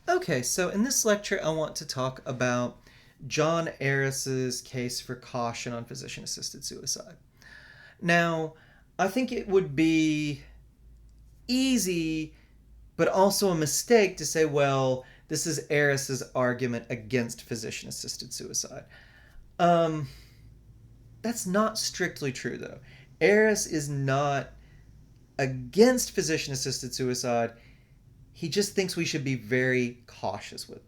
Okay, so in this lecture, I want to talk about John Eris's case for caution on physician assisted suicide. Now, I think it would be easy, but also a mistake to say, well, this is Eris's argument against physician assisted suicide. Um, that's not strictly true, though. Eris is not against physician assisted suicide. He just thinks we should be very cautious with it.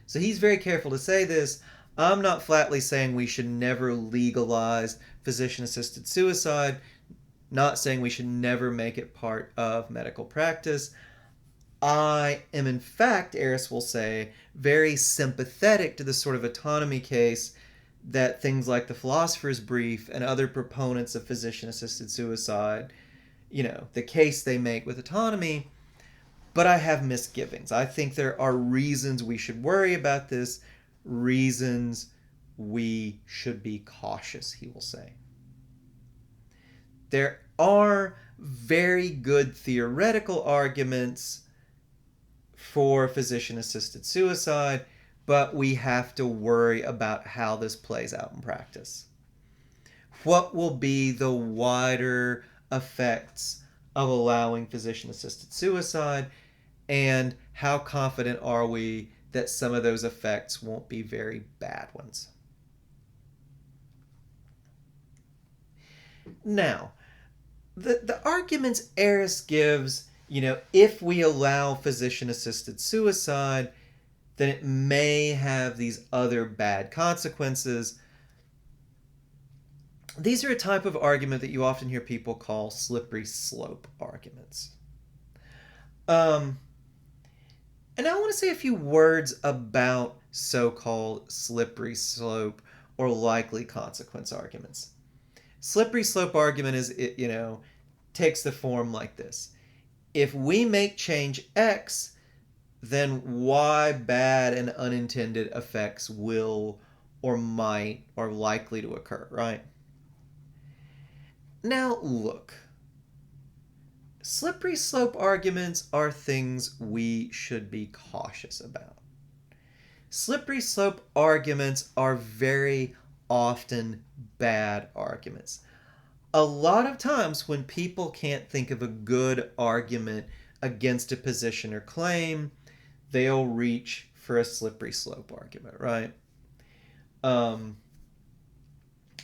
So he's very careful to say this. I'm not flatly saying we should never legalize physician assisted suicide, not saying we should never make it part of medical practice. I am, in fact, Eris will say, very sympathetic to the sort of autonomy case that things like the Philosophers' Brief and other proponents of physician assisted suicide, the case they make with autonomy. But I have misgivings. I think there are reasons we should worry about this, reasons we should be cautious, he will say. There are very good theoretical arguments for physician assisted suicide, but we have to worry about how this plays out in practice. What will be the wider effects of allowing physician assisted suicide, and how confident are we that some of those effects won't be very bad ones? Now, the arguments Eris gives, if we allow physician assisted suicide, then it may have these other bad consequences. These are a type of argument that you often hear people call slippery slope arguments. Um, and I want to say a few words about so-called slippery slope or likely consequence arguments. Slippery slope argument is, takes the form like this. If we make change X, then Y bad and unintended effects will or might or likely to occur, right? Now look, slippery slope arguments are things we should be cautious about. Slippery slope arguments are very often bad arguments. A lot of times when people can't think of a good argument against a position or claim, they'll reach for a slippery slope argument, right? Um,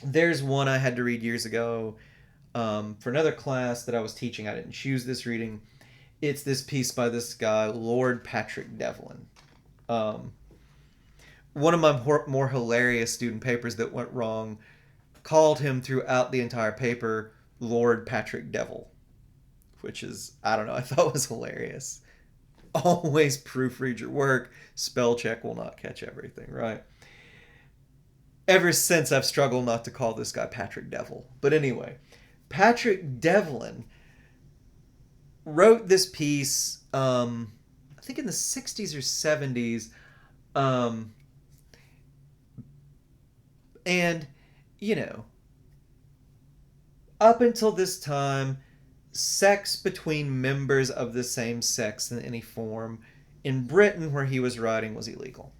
there's one I had to read years ago for another class that I was teaching. I didn't choose this reading. It's this piece by this guy, Lord Patrick Devlin. Um, One of my more hilarious student papers that went wrong called him throughout the entire paper Lord Patrick Devil, which is, I don't know, I thought was hilarious. Always proofread your work. Spell check will not catch everything, right? Ever since, I've struggled not to call this guy Patrick Devil. But anyway, Patrick Devlin wrote this piece, I think in the 60s or 70s. Um, and, you know, up until this time, sex between members of the same sex in any form in Britain, where he was writing, was illegal.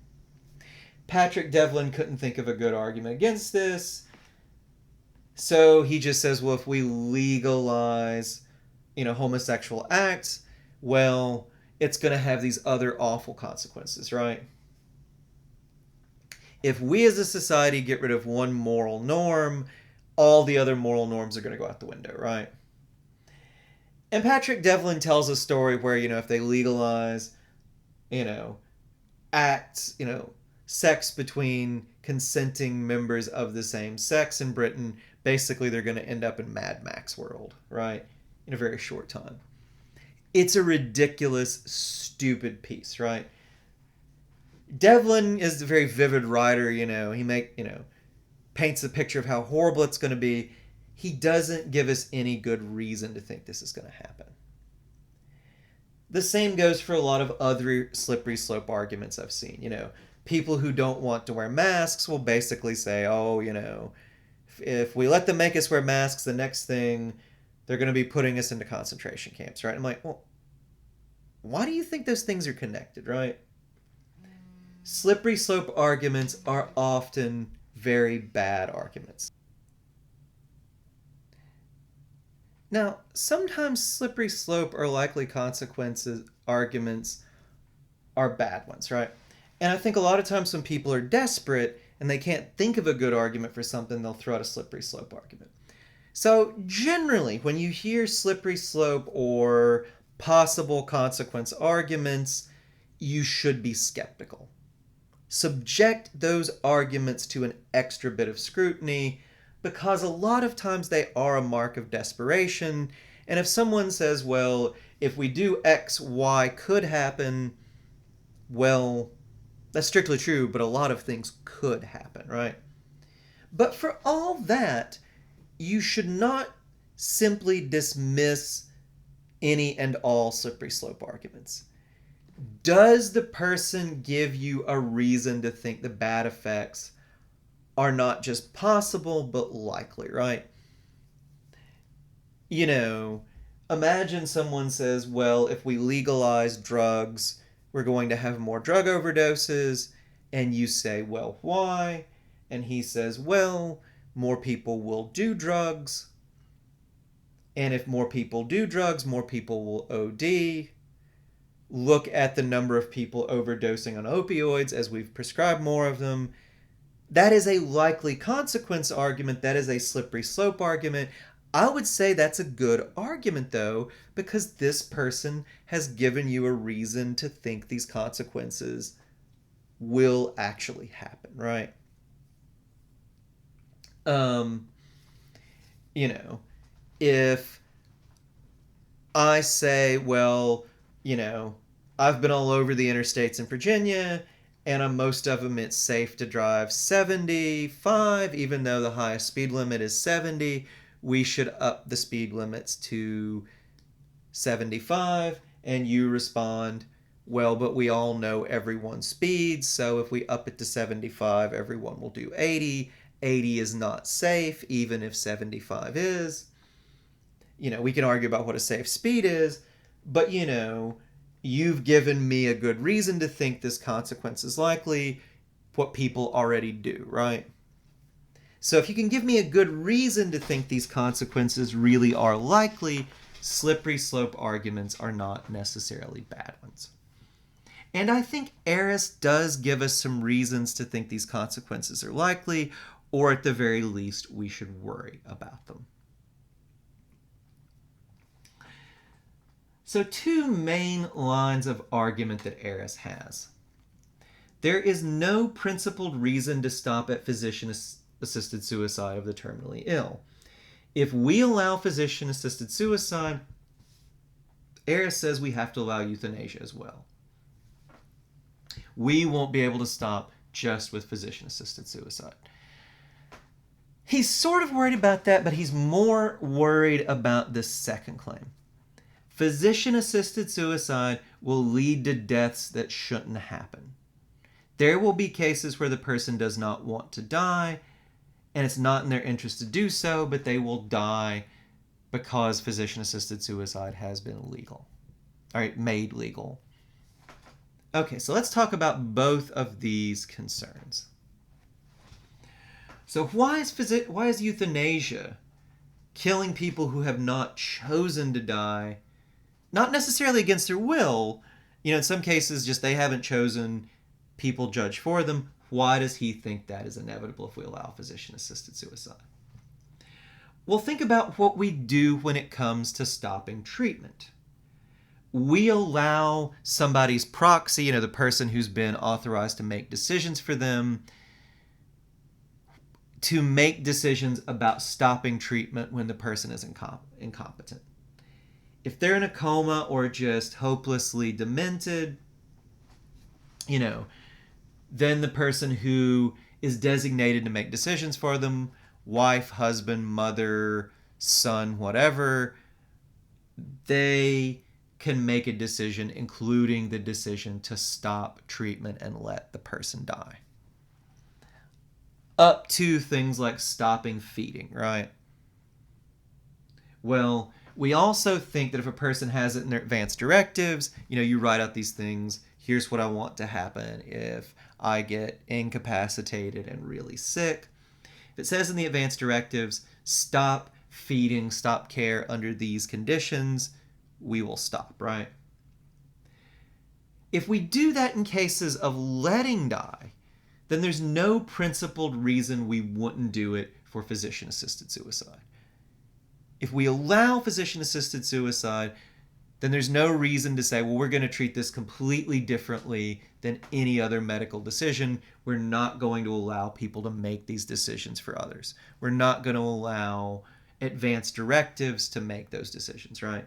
Patrick Devlin couldn't think of a good argument against this, so he just says, well, if we legalize, homosexual acts, well, it's going to have these other awful consequences, right? If we as a society get rid of one moral norm, all the other moral norms are going to go out the window, right? And Patrick Devlin tells a story where, if they legalize, you know, acts, sex between consenting members of the same sex in Britain, basically they're going to end up in Mad Max world, right? In a very short time. It's a ridiculous, stupid piece, right? Devlin is a very vivid writer, paints a picture of how horrible it's going to be. He doesn't give us any good reason to think this is going to happen. The same goes for a lot of other slippery slope arguments I've seen. People who don't want to wear masks will basically say, oh, if we let them make us wear masks, the next thing they're going to be putting us into concentration camps, right? I'm like, well, why do you think those things are connected, right? Slippery slope arguments are often very bad arguments. Now, sometimes slippery slope or likely consequences arguments are bad ones, right? And I think a lot of times when people are desperate and they can't think of a good argument for something, they'll throw out a slippery slope argument. So, generally, when you hear slippery slope or possible consequence arguments, you should be skeptical. Subject those arguments to an extra bit of scrutiny because a lot of times they are a mark of desperation. And if someone says, well, if we do X, Y could happen, well, that's strictly true, but a lot of things could happen, right? But for all that, you should not simply dismiss any and all slippery slope arguments. Does the person give you a reason to think the bad effects are not just possible, but likely, right? You know, imagine someone says, well, if we legalize drugs, we're going to have more drug overdoses. And you say, well, why? And he says, well, more people will do drugs. And if more people do drugs, more people will OD. Look at the number of people overdosing on opioids as we've prescribed more of them. That is a likely consequence argument. That is a slippery slope argument. I would say that's a good argument, though, because this person has given you a reason to think these consequences will actually happen, right? You know, if I say, well, I've been all over the interstates in Virginia, and on most of them it's safe to drive 75, even though the highest speed limit is 70. We should up the speed limits to 75. And you respond, well, but we all know everyone's speeds, so if we up it to 75, everyone will do 80. 80 is not safe, even if 75 is. We can argue about what a safe speed is, but you've given me a good reason to think this consequence is likely, what people already do, right? So if you can give me a good reason to think these consequences really are likely, slippery slope arguments are not necessarily bad ones. And I think Eris does give us some reasons to think these consequences are likely, or at the very least, we should worry about them. So 2 main lines of argument that Eris has. There is no principled reason to stop at physician-assisted suicide of the terminally ill. If we allow physician-assisted suicide, Eris says we have to allow euthanasia as well. We won't be able to stop just with physician-assisted suicide. He's sort of worried about that, but he's more worried about the second claim. Physician-assisted suicide will lead to deaths that shouldn't happen. There will be cases where the person does not want to die, and it's not in their interest to do so, but they will die because physician-assisted suicide has been legal. All right, made legal. Okay, so let's talk about both of these concerns. So why is euthanasia, killing people who have not chosen to die, not necessarily against their will, in some cases just they haven't chosen, people judge for them, why does he think that is inevitable if we allow physician-assisted suicide? Well, think about what we do when it comes to stopping treatment. We allow somebody's proxy, the person who's been authorized to make decisions for them, to make decisions about stopping treatment when the person is incompetent. If they're in a coma or just hopelessly demented, then the person who is designated to make decisions for them, wife, husband, mother, son, whatever, they can make a decision, including the decision to stop treatment and let the person die. Up to things like stopping feeding, right? Well, We also think that if a person has it in their advanced directives, you write out these things. Here's what I want to happen if I get incapacitated and really sick. If it says in the advanced directives, stop feeding, stop care under these conditions, we will stop, right? If we do that in cases of letting die, then there's no principled reason we wouldn't do it for physician-assisted suicide. If we allow physician-assisted suicide, then there's no reason to say, well, we're going to treat this completely differently than any other medical decision. We're not going to allow people to make these decisions for others. We're not going to allow advanced directives to make those decisions, right?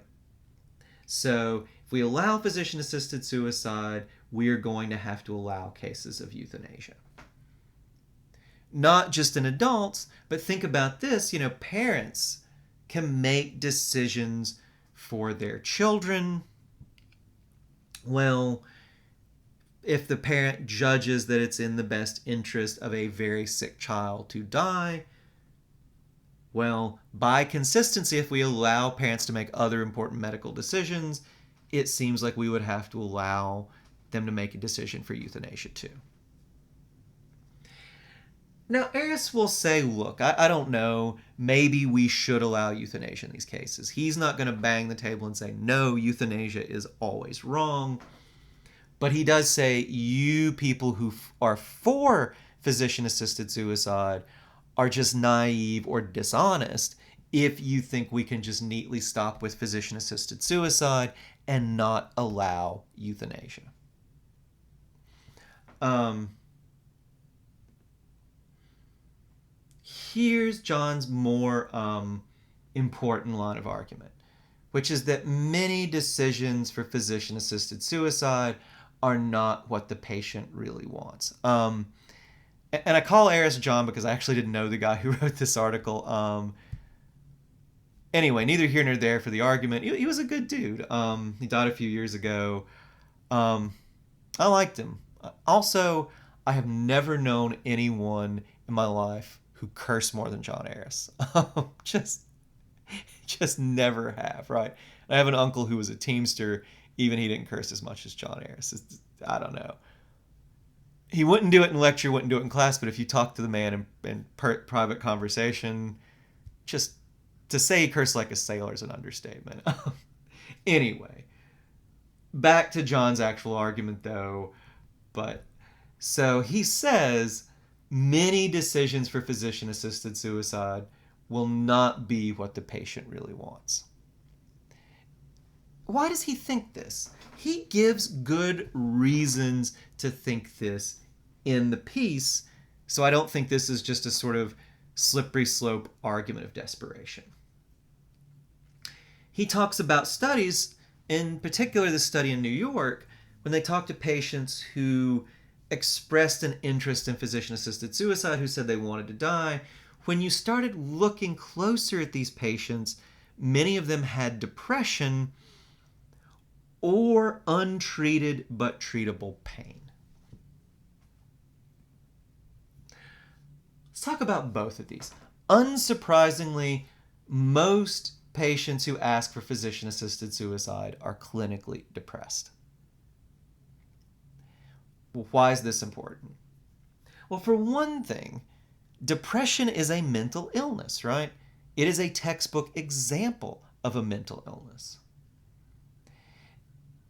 So if we allow physician-assisted suicide, we are going to have to allow cases of euthanasia. Not just in adults, but think about this, parents can make decisions for their children. Well, if the parent judges that it's in the best interest of a very sick child to die, well, by consistency, if we allow parents to make other important medical decisions, it seems like we would have to allow them to make a decision for euthanasia too. Now, Eris will say, look, I don't know, maybe we should allow euthanasia in these cases. He's not going to bang the table and say, no, euthanasia is always wrong. But he does say, you people who are for physician-assisted suicide are just naive or dishonest if you think we can just neatly stop with physician-assisted suicide and not allow euthanasia. Here's John's more important line of argument, which is that many decisions for physician-assisted suicide are not what the patient really wants. And I call Eris John because I actually didn't know the guy who wrote this article. Anyway, neither here nor there for the argument. He was a good dude. He died a few years ago. I liked him. Also, I have never known anyone in my life who cursed more than John Eris. Just never have, right? I have an uncle who was a Teamster. Even he didn't curse as much as John Eris. I don't know. He wouldn't do it in lecture, wouldn't do it in class, but if you talk to the man in private conversation, just to say he cursed like a sailor is an understatement. Anyway, back to John's actual argument, though. So he says many decisions for physician-assisted suicide will not be what the patient really wants. Why does he think this? He gives good reasons to think this in the piece, so I don't think this is just a sort of slippery slope argument of desperation. He talks about studies, in particular the study in New York, when they talked to patients who expressed an interest in physician-assisted suicide, who said they wanted to die. When you started looking closer at these patients, many of them had depression or untreated but treatable pain. Let's talk about both of these. Unsurprisingly, most patients who ask for physician-assisted suicide are clinically depressed. Well, why is this important? Well, for one thing, depression is a mental illness, right? It is a textbook example of a mental illness.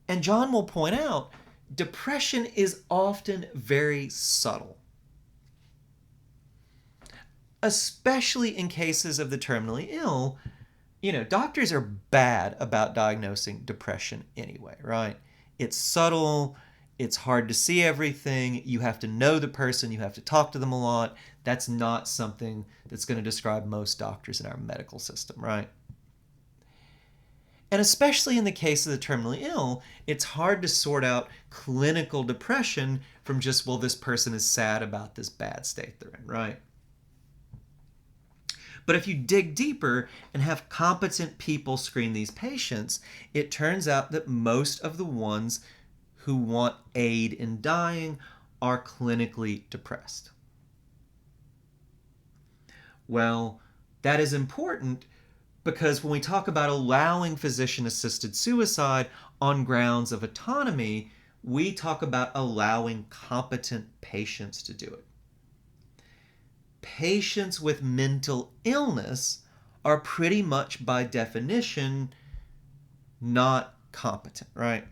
And John will point out, depression is often very subtle, especially in cases of the terminally ill. Doctors are bad about diagnosing depression anyway, right? It's subtle. It's hard to see everything. You have to know the person. You have to talk to them a lot. That's not something that's going to describe most doctors in our medical system, right? And especially in the case of the terminally ill, it's hard to sort out clinical depression from just, well, this person is sad about this bad state they're in, right? But if you dig deeper and have competent people screen these patients, it turns out that most of the ones who want aid in dying are clinically depressed. Well, that is important Because when we talk about allowing physician-assisted suicide on grounds of autonomy, we talk about allowing competent patients to do it. Patients with mental illness are pretty much by definition not competent, right?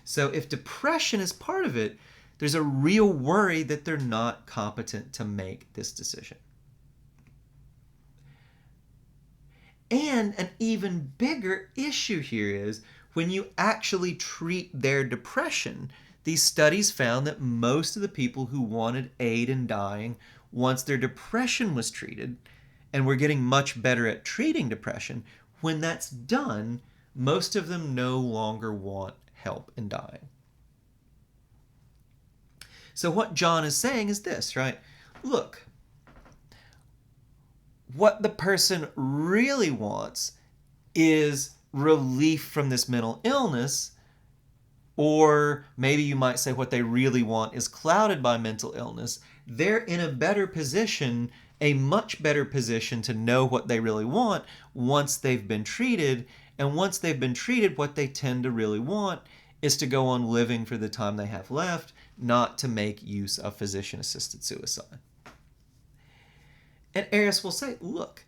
So if depression is part of it, there's a real worry that they're not competent to make this decision. And an even bigger issue here is when you actually treat their depression, these studies found that most of the people who wanted aid in dying, once their depression was treated, and we're getting much better at treating depression, when that's done, most of them no longer want help in dying. So what John is saying is this, right? Look, what the person really wants is relief from this mental illness, or maybe you might say what they really want is clouded by mental illness. They're in a better position, a much better position to know what they really want once they've been treated. And once they've been treated, what they tend to really want is to go on living for the time they have left, not to make use of physician-assisted suicide. And Arius will say, look,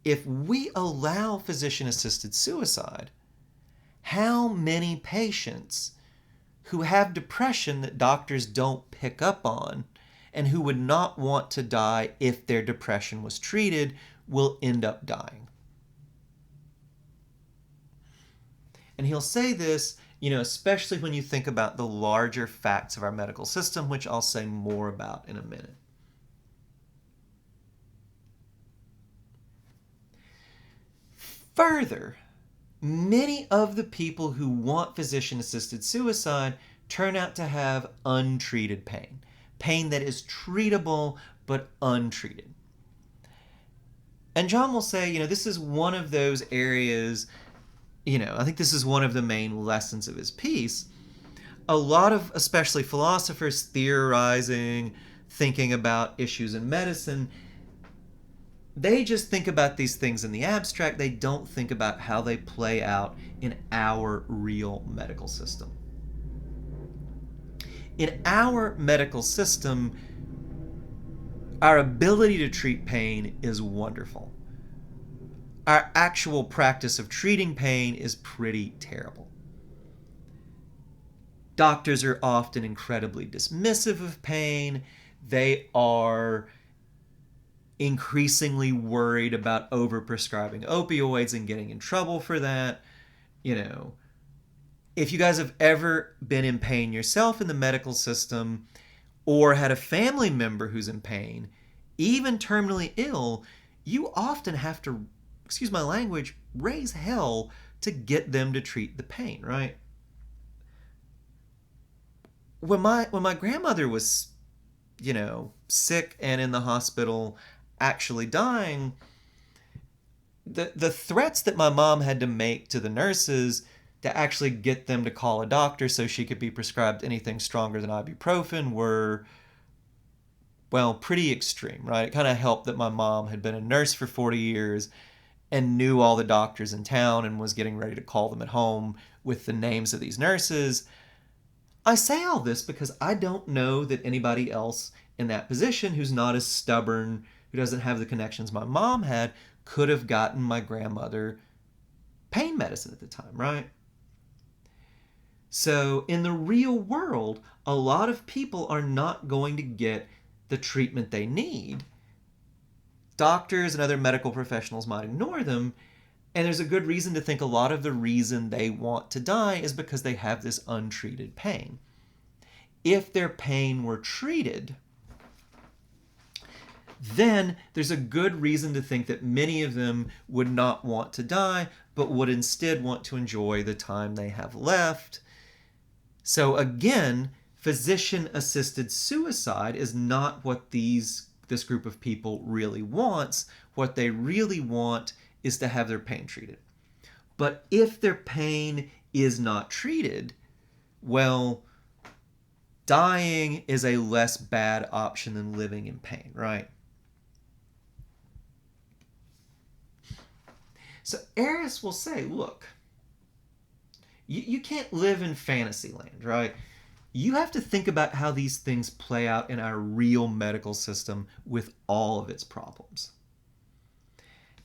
if we allow physician-assisted suicide, how many patients who have depression that doctors don't pick up on and who would not want to die if their depression was treated will end up dying? And he'll say this, especially when you think about the larger facts of our medical system, which I'll say more about in a minute. Further, many of the people who want physician-assisted suicide turn out to have untreated pain. Pain that is treatable but untreated. And John will say, this is one of those areas, I think this is one of the main lessons of his piece. A lot of, especially philosophers, theorizing, thinking about issues in medicine, they just think about these things in the abstract. They don't think about how they play out in our real medical system. In our medical system, our ability to treat pain is wonderful. Our actual practice of treating pain is pretty terrible. Doctors are often incredibly dismissive of pain. They are increasingly worried about overprescribing opioids and getting in trouble for that. If you guys have ever been in pain yourself in the medical system or had a family member who's in pain, even terminally ill, you often have to, excuse my language, raise hell to get them to treat the pain, right? When my grandmother was, sick and in the hospital, actually dying, the threats that my mom had to make to the nurses to actually get them to call a doctor so she could be prescribed anything stronger than ibuprofen were, well, pretty extreme, right? It kind of helped that my mom had been a nurse for 40 years and knew all the doctors in town and was getting ready to call them at home with the names of these nurses. I say all this because I don't know that anybody else in that position who's not as stubborn, who doesn't have the connections my mom had, could have gotten my grandmother pain medicine at the time, right? So in the real world, a lot of people are not going to get the treatment they need. Doctors and other medical professionals might ignore them, and there's a good reason to think a lot of the reason they want to die is because they have this untreated pain. If their pain were treated, then there's a good reason to think that many of them would not want to die, but would instead want to enjoy the time they have left. So again, physician-assisted suicide is not what this group of people really wants. What they really want is to have their pain treated. But if their pain is not treated, well, dying is a less bad option than living in pain, right? So Eris will say, look, you can't live in fantasy land, right? You have to think about how these things play out in our real medical system with all of its problems.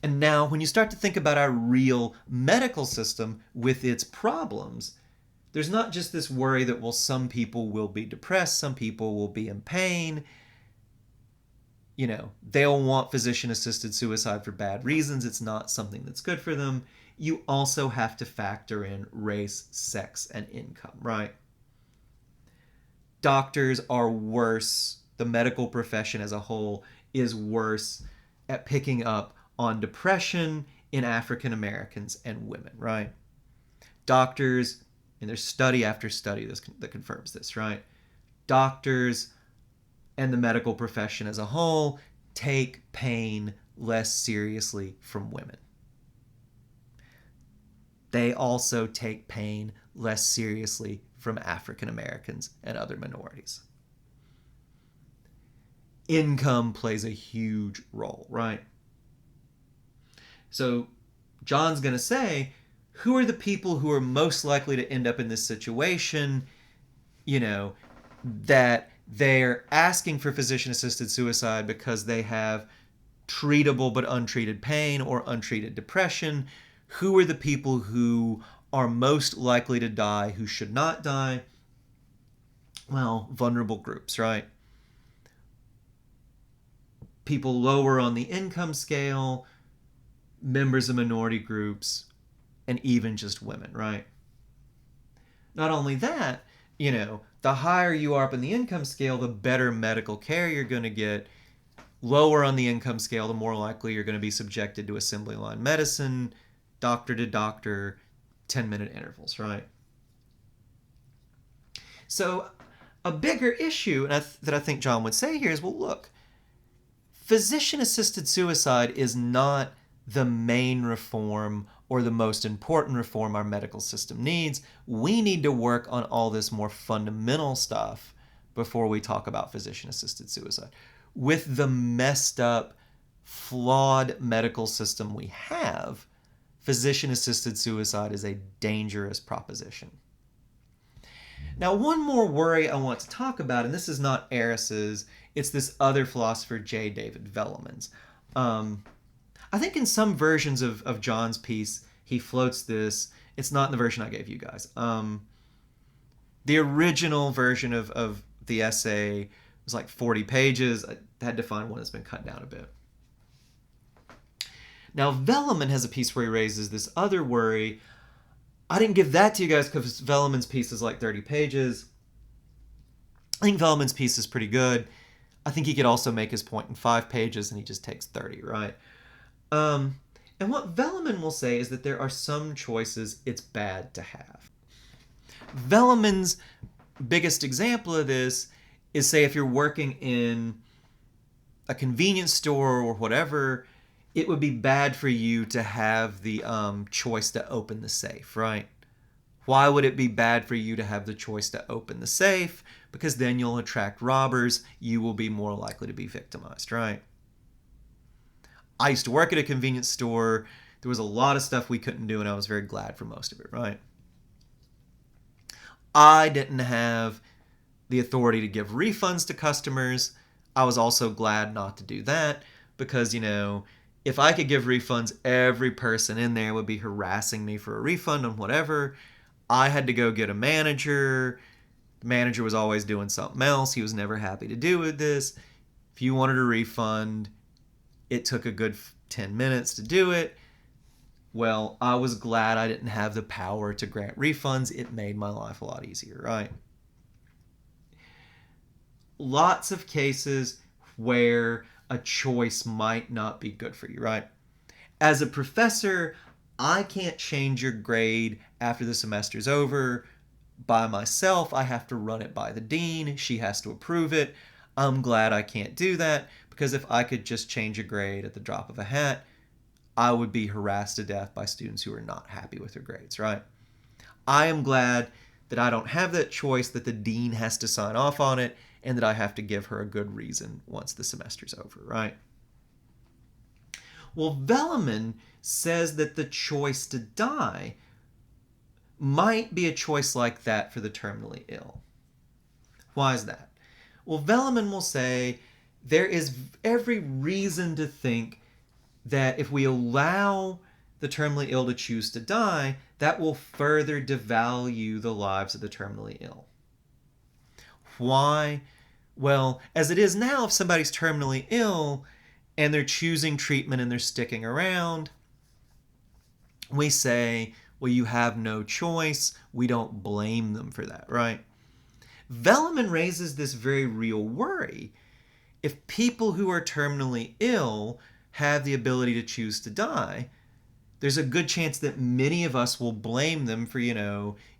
And now, when you start to think about our real medical system with its problems, there's not just this worry that, well, some people will be depressed, some people will be in pain. They'll want physician-assisted suicide for bad reasons. It's not something that's good for them. You also have to factor in race, sex, and income, right? Doctors are worse. The medical profession as a whole is worse at picking up on depression in African Americans and women, right? Doctors, and there's study after study that confirms this, right? Doctors and the medical profession as a whole take pain less seriously from women. They also take pain less seriously from African Americans and other minorities. Income plays a huge role, right? So John's going to say, who are the people who are most likely to end up in this situation, that they're asking for physician-assisted suicide because they have treatable but untreated pain or untreated depression? Who are the people who are most likely to die, who should not die? Well, vulnerable groups, right? People lower on the income scale, members of minority groups, and even just women, right? Not only that, the higher you are up in the income scale, the better medical care you're going to get. Lower on the income scale, the more likely you're going to be subjected to assembly line medicine, doctor to doctor, 10-minute intervals, right? So a bigger issue that I think John would say here is, well, look, physician-assisted suicide is not the main reform or the most important reform our medical system needs. We need to work on all this more fundamental stuff before we talk about physician-assisted suicide. With the messed up, flawed medical system we have, physician-assisted suicide is a dangerous proposition. Now, one more worry I want to talk about, and this is not Eris's, it's this other philosopher, J. David Velleman's. I think in some versions of John's piece, he floats this. It's not in the version I gave you guys. The original version of the essay was like 40 pages. I had to find one that's been cut down a bit. Now, Velleman has a piece where he raises this other worry. I didn't give that to you guys because Velleman's piece is like 30 pages. I think Velleman's piece is pretty good. I think he could also make his point in 5 pages, and he just takes 30, right? And what Velleman will say is that there are some choices it's bad to have. Velleman's biggest example of this is, say, if you're working in a convenience store or whatever, it would be bad for you to have the choice to open the safe, right? Why would it be bad for you to have the choice to open the safe? Because then you'll attract robbers. You will be more likely to be victimized, right? I used to work at a convenience store. There was a lot of stuff we couldn't do, and I was very glad for most of it, right? I didn't have the authority to give refunds to customers. I was also glad not to do that because, if I could give refunds, every person in there would be harassing me for a refund on whatever. I had to go get a manager. The manager was always doing something else. He was never happy to do with this. If you wanted a refund, it took a good 10 minutes to do it. Well, I was glad I didn't have the power to grant refunds. It made my life a lot easier, right? Lots of cases where a choice might not be good for you, right? As a professor, I can't change your grade after the semester's over by myself. I have to run it by the dean. She has to approve it. I'm glad I can't do that because if I could just change a grade at the drop of a hat, I would be harassed to death by students who are not happy with their grades, right? I am glad that I don't have that choice, that the dean has to sign off on it, and that I have to give her a good reason once the semester's over, right? Well, Velleman says that the choice to die might be a choice like that for the terminally ill. Why is that? Well, Velleman will say there is every reason to think that if we allow the terminally ill to choose to die, that will further devalue the lives of the terminally ill. Why? Well, as it is now, if somebody's terminally ill and they're choosing treatment and they're sticking around, we say, well, you have no choice. We don't blame them for that, right? Velleman raises this very real worry. If people who are terminally ill have the ability to choose to die, there's a good chance that many of us will blame them for,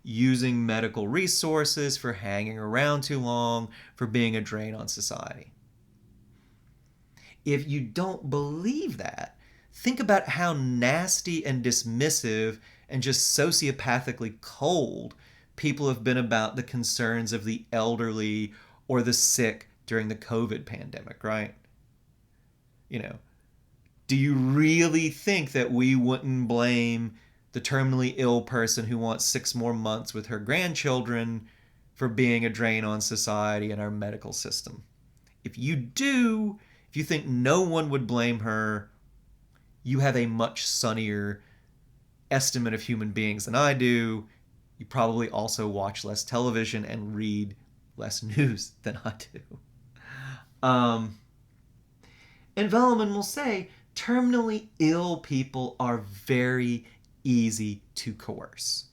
using medical resources, for hanging around too long, for being a drain on society. If you don't believe that, think about how nasty and dismissive and just sociopathically cold people have been about the concerns of the elderly or the sick during the COVID pandemic, right? Do you really think that we wouldn't blame the terminally ill person who wants 6 more months with her grandchildren for being a drain on society and our medical system? If you do, if you think no one would blame her, you have a much sunnier estimate of human beings than I do. You probably also watch less television and read less news than I do. And Velleman will say, terminally ill people are very easy to coerce.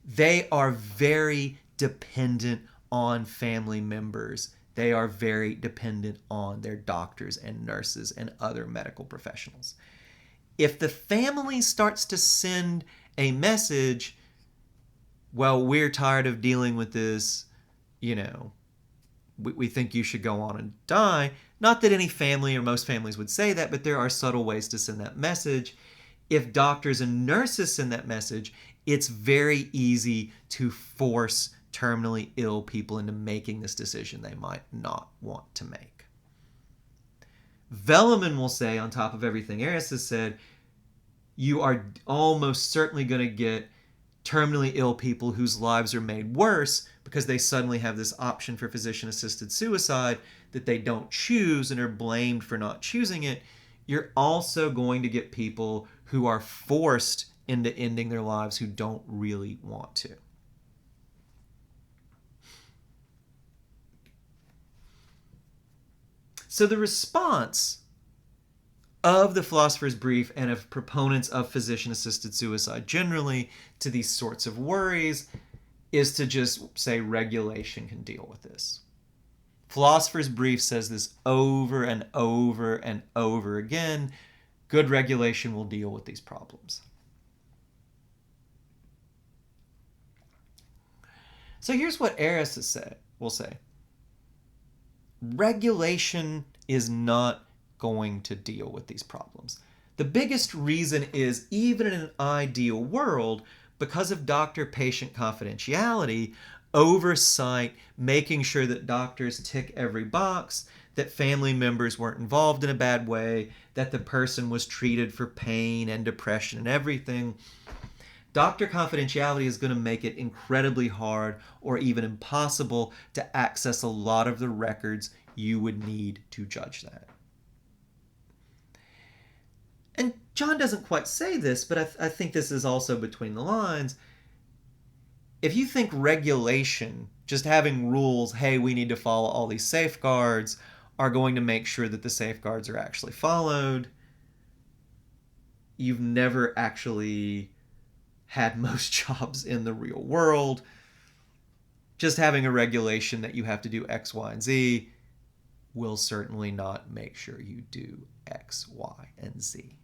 They are very dependent on family members. They are very dependent on their doctors and nurses and other medical professionals. If the family starts to send a message, well, we're tired of dealing with this, we think you should go on and die. Not that any family or most families would say that, but there are subtle ways to send that message. If doctors and nurses send that message, it's very easy to force terminally ill people into making this decision they might not want to make. Velleman will say, on top of everything Arias has said, you are almost certainly going to get terminally ill people whose lives are made worse because they suddenly have this option for physician-assisted suicide that they don't choose and are blamed for not choosing it. You're also going to get people who are forced into ending their lives who don't really want to. So the response of the Philosopher's Brief and of proponents of physician-assisted suicide generally to these sorts of worries is to just say regulation can deal with this. Philosopher's Brief says this over and over and over again. Good regulation will deal with these problems. So here's what Arias will say. Regulation is not going to deal with these problems. The biggest reason is, even in an ideal world, because of doctor-patient confidentiality, oversight, making sure that doctors tick every box, that family members weren't involved in a bad way, that the person was treated for pain and depression and everything. Doctor confidentiality is going to make it incredibly hard or even impossible to access a lot of the records you would need to judge that. And John doesn't quite say this, but I think this is also between the lines. If you think regulation, just having rules, hey, we need to follow all these safeguards, are going to make sure that the safeguards are actually followed, you've never actually had most jobs in the real world. Just having a regulation that you have to do X, Y, and Z will certainly not make sure you do X, Y, and Z.